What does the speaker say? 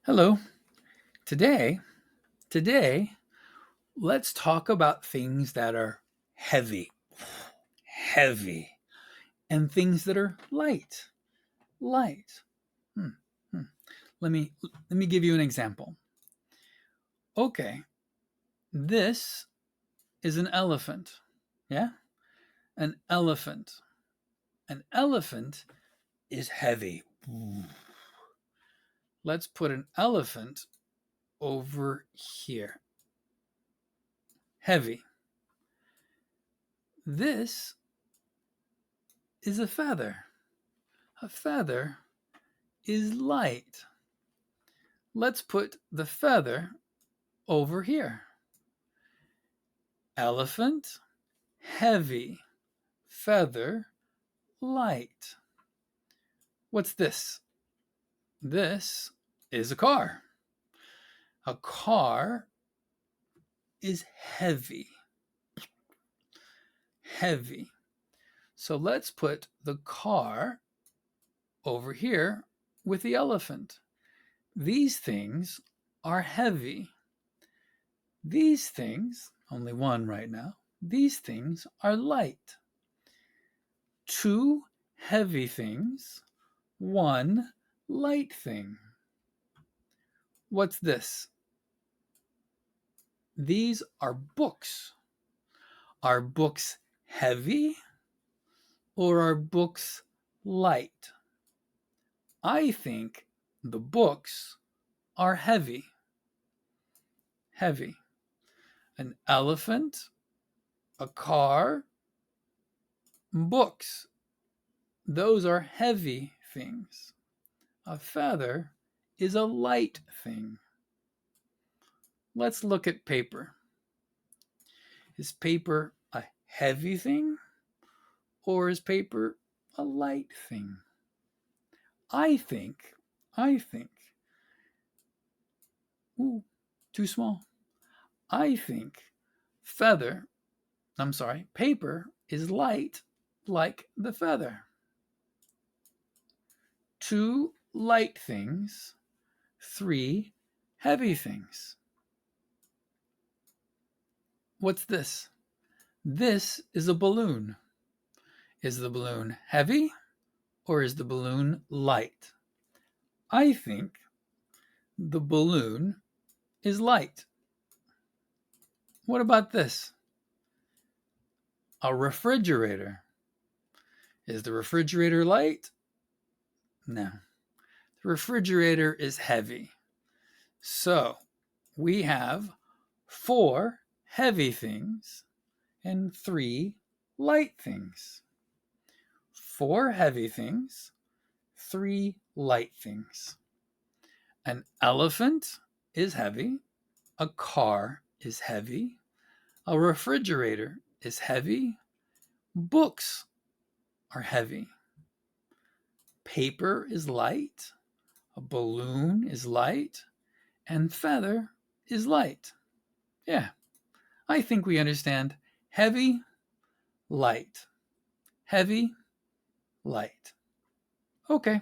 Hello. Today, today, let's talk about things that are heavy, heavy, and things that are light, light. Hmm, hmm. Let me give you an example. Okay, this is an elephant. Yeah? An elephant. An elephant is heavy. Let's put an elephant over here. Heavy. This is a feather. A feather is light. Let's put the feather over here. Elephant, heavy. Feather, light. What's this? This is a car. A car is heavy. Heavy. So let's put the car over here with the elephant. These things are heavy. These things, only one right now, these things are light. Two heavy things, one light thing. What's this? These are books. Are books heavy or are books light? I think the books are heavy. Heavy. An elephant, a car, books. Those are heavy things. A feather is a light thing. Let's look at paper. Is paper a heavy thing or is paper a light thing? I think, ooh, too small. I think paper is light like the feather. Two light things, three heavy things. What's this? This is a balloon. Is the balloon heavy or is the balloon light? I think the balloon is light. What about this? A refrigerator. Is the refrigerator light? No. The refrigerator is heavy. So we have 4 heavy things and 3 light things. 4 heavy things, 3 light things. An elephant is heavy. A car is heavy. A refrigerator is heavy. Books are heavy. Paper is light. A balloon is light. And feather is light. Yeah, I think we understand heavy, light. Heavy, light. Okay.